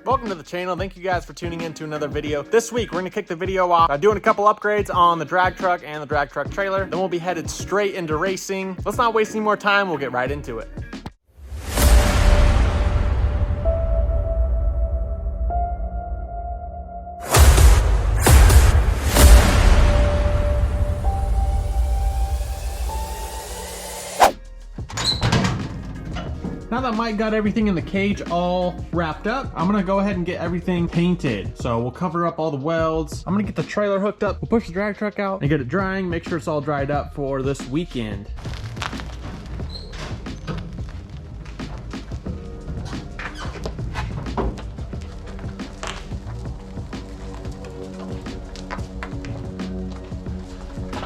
Welcome to the channel. Thank you guys for tuning in to another video. This week, we're gonna kick the video off by doing a couple upgrades on the drag truck and the drag truck trailer. Then we'll be headed straight into racing. Let's not waste any more time. We'll get right into it. Now that Mike got everything in the cage all wrapped up, I'm gonna go ahead and get everything painted. So we'll cover up all the welds. I'm gonna get the trailer hooked up. We'll push the drag truck out and get it drying, make sure it's all dried up for this weekend.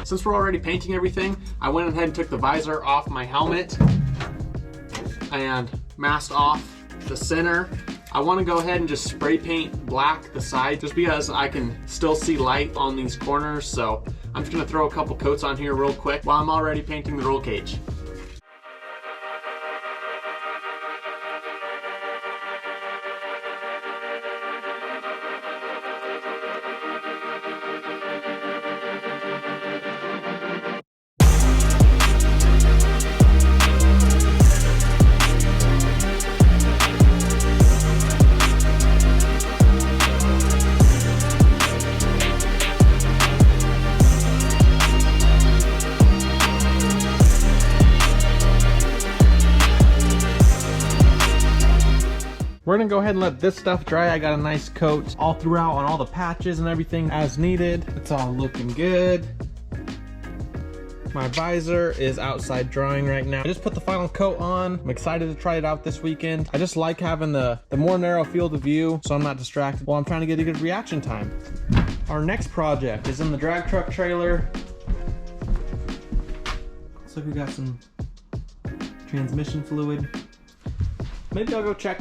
Since we're already painting everything, I went ahead and took the visor off my helmet and masked off the center. I want to go ahead and just spray paint black the side just because I can still see light on these corners. So I'm just gonna throw a couple coats on here real quick while I'm already painting the roll cage. We're gonna go ahead and let this stuff dry. I got a nice coat all throughout on all the patches and everything as needed. It's all looking good. My visor is outside drying right now. I just put the final coat on. I'm excited to try it out this weekend. I just like having the more narrow field of view so I'm not distracted while I'm trying to get a good reaction time. Our next project is in the drag truck trailer. Looks like we got some transmission fluid. Maybe I'll go check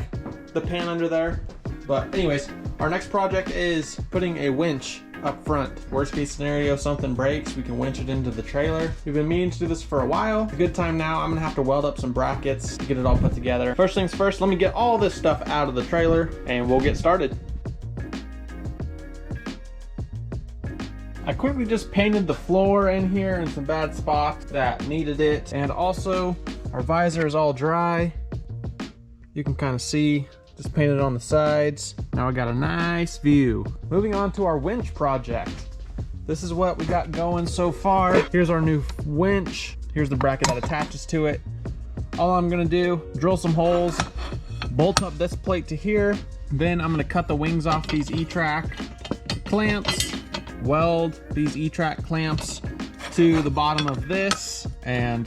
the pan under there. But anyways, our next project is putting a winch up front. Worst case scenario, something breaks, we can winch it into the trailer. We've been meaning to do this for a while. It's a good time now. I'm gonna have to weld up some brackets to get it all put together. First things first, let me get all this stuff out of the trailer and we'll get started. I quickly just painted the floor in here in some bad spots that needed it. And also, our visor is all dry. You can kind of see, just painted on the sides. Now I got a nice view. Moving on to our winch project. This is what we got going so far. Here's our new winch. Here's the bracket that attaches to it. All I'm gonna do, drill some holes, bolt up this plate to here. Then I'm gonna cut the wings off these E-track clamps, weld these E-track clamps to the bottom of this. And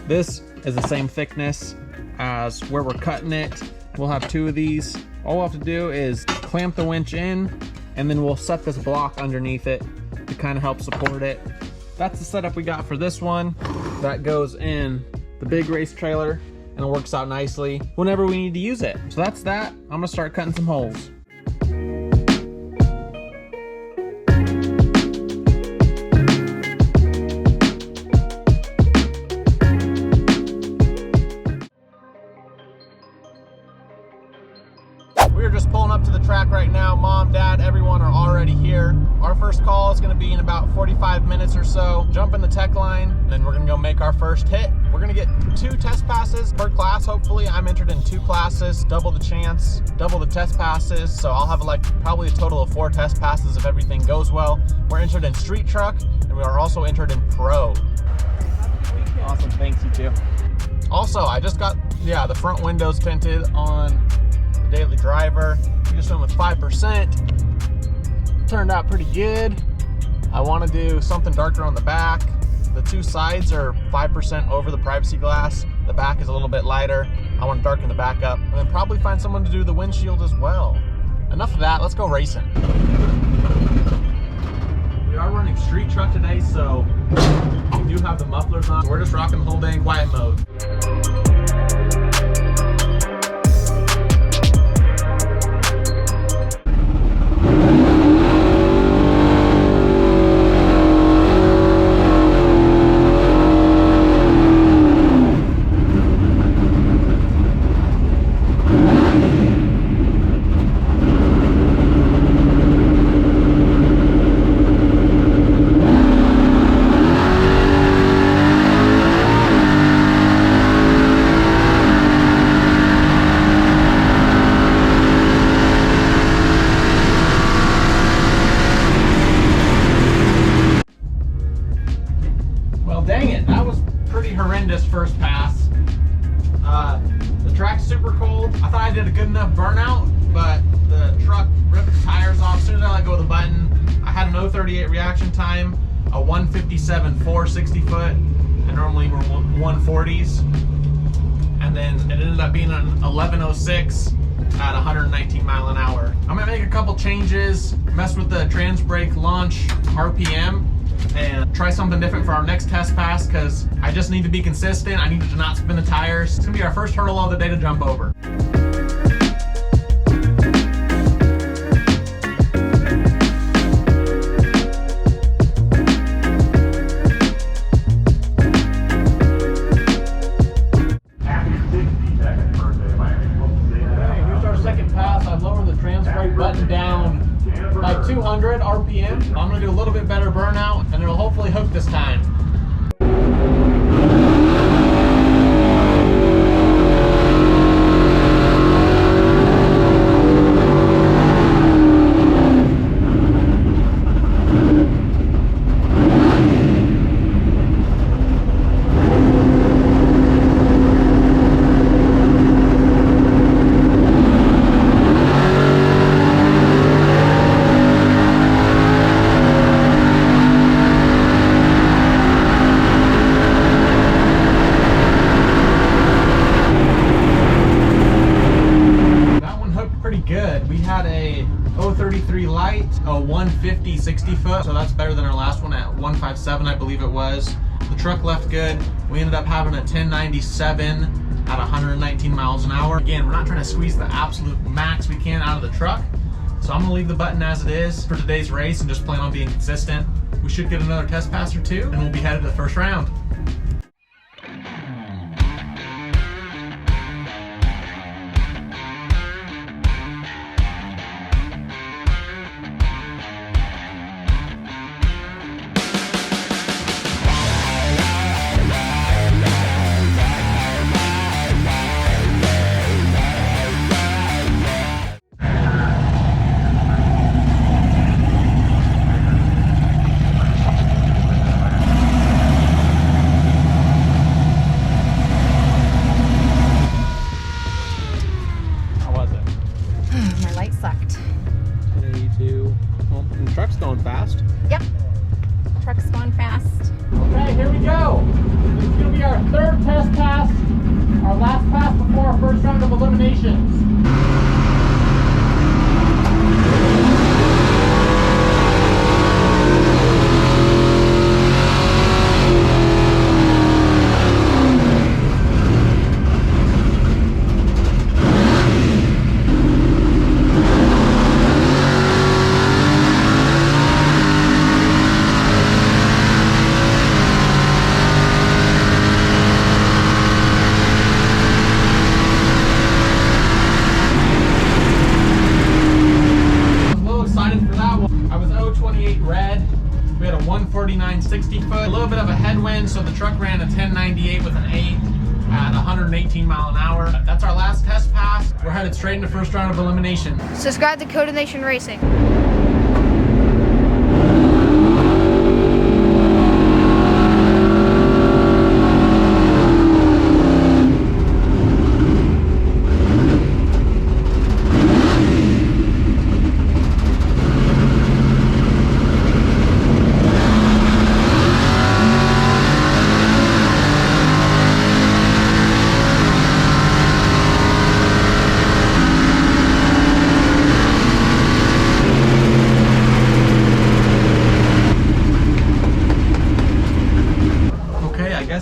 this is the same thickness as where we're cutting it. We'll have two of these. All we'll have to do is clamp the winch in and then we'll set this block underneath it to kind of help support it. That's the setup we got for this one. That goes in the big race trailer and it works out nicely whenever we need to use it. So that's that. I'm gonna start cutting some holes. We're just pulling up to the track right now. Mom, Dad, everyone are already here. Our first call is gonna be in about 45 minutes or so. Jump in the tech line, and then we're gonna go make our first hit. We're gonna get 2 test passes per class, hopefully. I'm entered in 2 classes, double the chance, double the test passes. So I'll have like probably a total of 4 test passes if everything goes well. We're entered in street truck, and we are also entered in pro. Awesome, thanks, you too. Also, I just got, the front windows tinted on Daily Driver. We just went with 5%. Turned out pretty good. I want to do something darker on the back. The 2 sides are 5% over the privacy glass. The back is a little bit lighter. I want to darken the back up and then probably find someone to do the windshield as well. Enough of that, let's go racing. We are running street truck today, so we do have the mufflers on. We're just rocking the whole day in quiet mode. reaction time, a 157.4 60 foot, and normally we're 140s. And then it ended up being an 1106 at 119 mile an hour. I'm gonna make a couple changes, mess with the trans brake launch RPM, and try something different for our next test pass because I just need to be consistent. I needed to not spin the tires. It's gonna be our first hurdle of the day to jump over. Button down like 200 RPM. I'm gonna do a little bit better burnout and it'll hopefully hook this time. Good. We had a 033 light, a 150 60 foot, so that's better than our last one at 157, I believe it was. The truck left good. We ended up having a 1097 at 119 miles an hour. Again, we're not trying to squeeze the absolute max we can out of the truck, so I'm gonna leave the button as it is for today's race and just plan on being consistent. We should get another test pass or two, and we'll be headed to the first round. Truck's going fast. Yep. Truck's going fast. Okay, here we go. This is going to be our third test pass, our last pass before our first round of eliminations. Red. We had a 149 60 foot, a little bit of a headwind, so the truck ran a 1098 with an 8 at 118 mile an hour. That's our last test pass. We're headed straight into first round of elimination. Subscribe to Coda Nation Racing.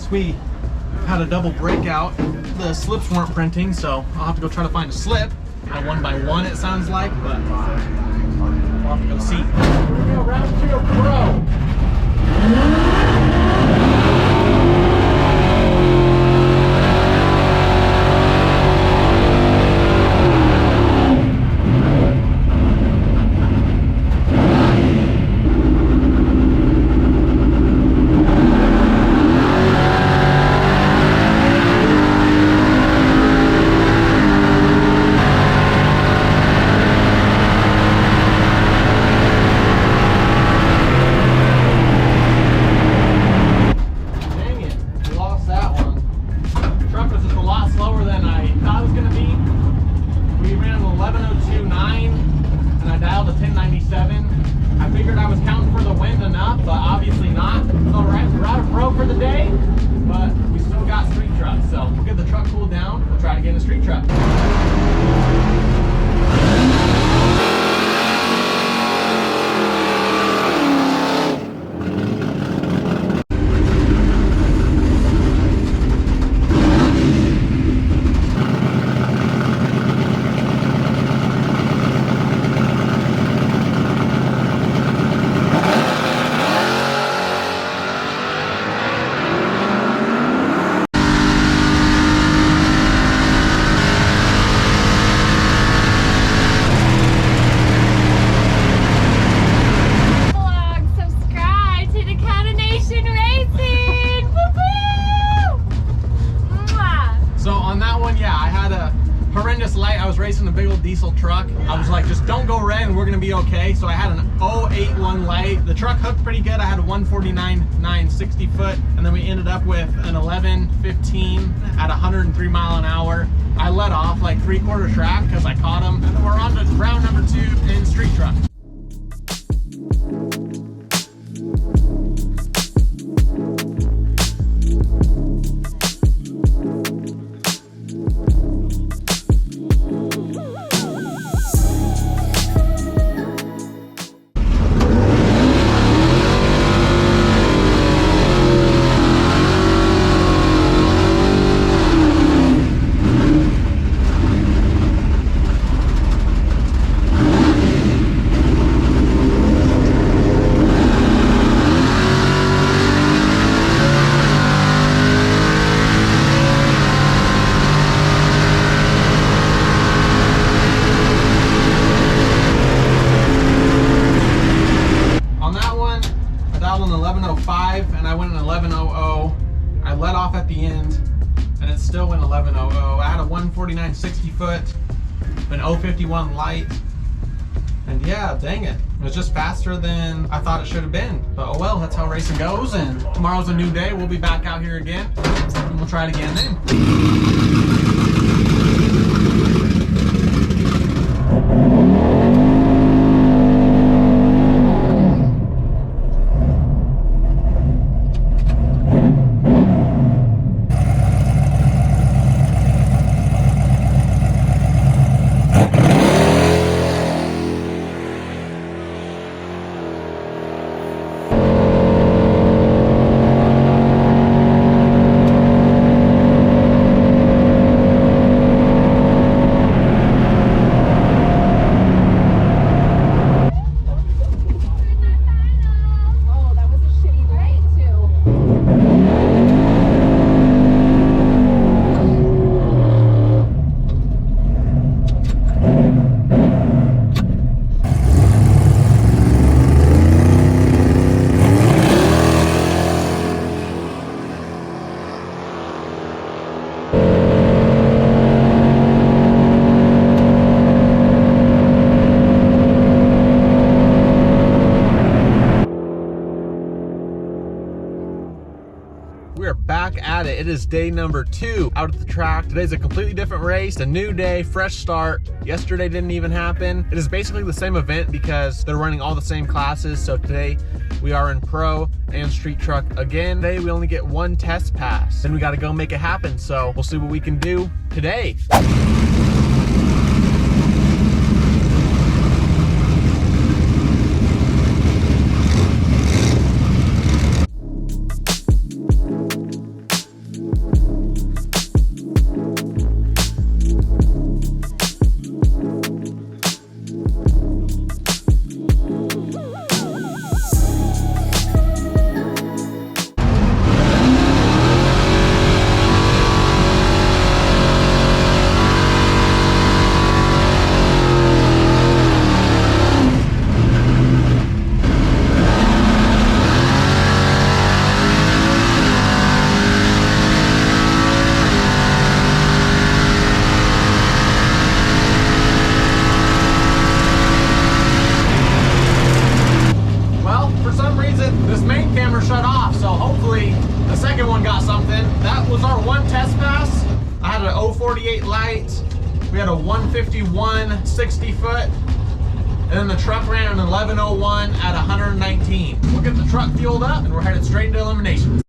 We had a double breakout. The slips weren't printing, so I'll have to go try to find a slip. A 1x1 it sounds like, but we'll have to go see. Here we go, round 2 of Pro. I was like, just don't go red and we're gonna be okay. So I had an 081 light. The truck hooked pretty good. I had a 149.9 60 foot, and then we ended up with an 11.15 at 103 mile an hour. I let off like 3/4 track because I caught him, and then we're on to round number 2 in street truck. And I went in 11.00. I let off at the end and it still went 11.00. I had a 149 60 foot, an 051 light, and yeah, dang it. It was just faster than I thought it should have been. But oh well, that's how racing goes, and tomorrow's a new day. We'll be back out here again and we'll try it again then. We are back at it. It is day number 2 out at the track. Today's a completely different race, a new day, fresh start. Yesterday didn't even happen. It is basically the same event because they're running all the same classes. So today we are in pro and street truck again. Today we only get 1 test pass. Then we got to go make it happen. So we'll see what we can do today. This main camera shut off, so hopefully the second one got something. That was our 1 test pass. I had an 048 light. We had a 151 60 foot. And then the truck ran an 11.01 at 119. We'll get the truck fueled up and we're headed straight into elimination.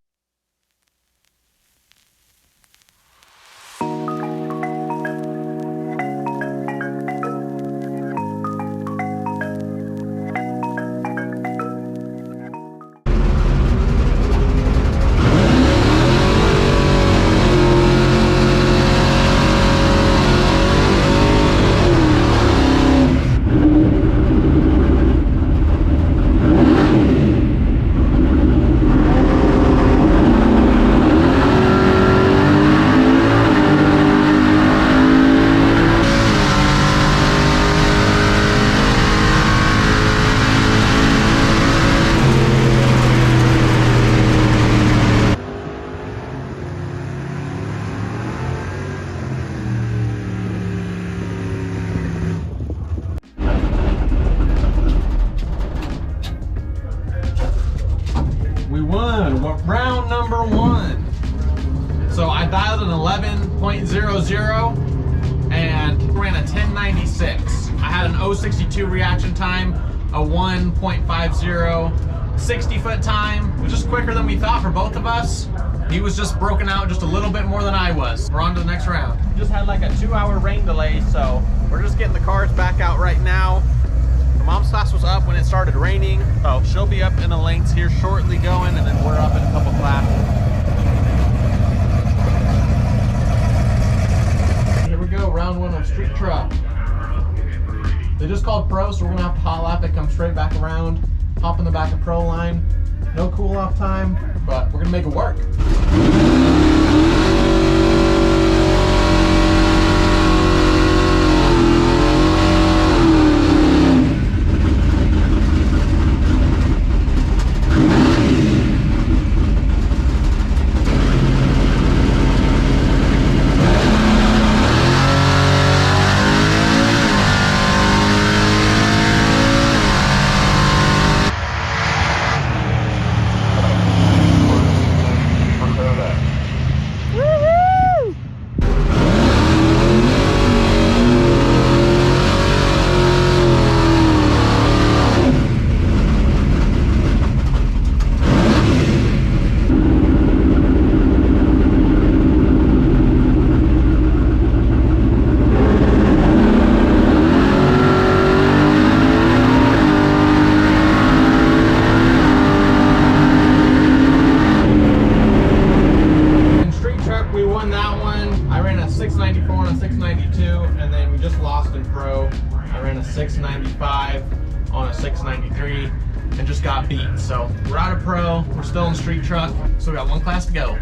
11.00 and ran a 1096. I had an 0.62 reaction time, a 1.50 60-foot time. It was just quicker than we thought for both of us. He was just broken out just a little bit more than I was. We're on to the next round. Just had like a 2-hour rain delay, so we're just getting the cars back out right now. Mom's class was up when it started raining, so she'll be up in the lanes here shortly going, and then we're up in a couple classes. Here we go, round one of street truck. They just called pro, so we're gonna have to hot lap it, come straight back around, hop in the back of pro line. No cool off time, but we're gonna make it work. We won that one. I ran a 694 and a 692, and then we just lost in pro. I ran a 695 on a 693 and just got beat. So we're out of pro, we're still in street truck, so we got one class to go.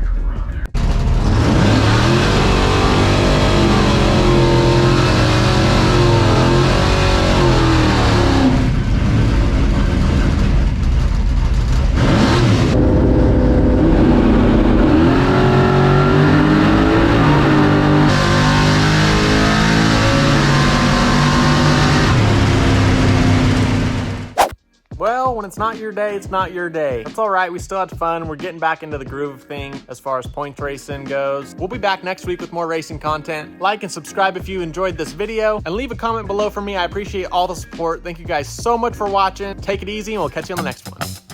Well, when it's not your day, it's not your day. That's all right, we still had fun. We're getting back into the groove of thing as far as points racing goes. We'll be back next week with more racing content. Like and subscribe if you enjoyed this video, and leave a comment below for me. I appreciate all the support. Thank you guys so much for watching. Take it easy, and we'll catch you on the next one.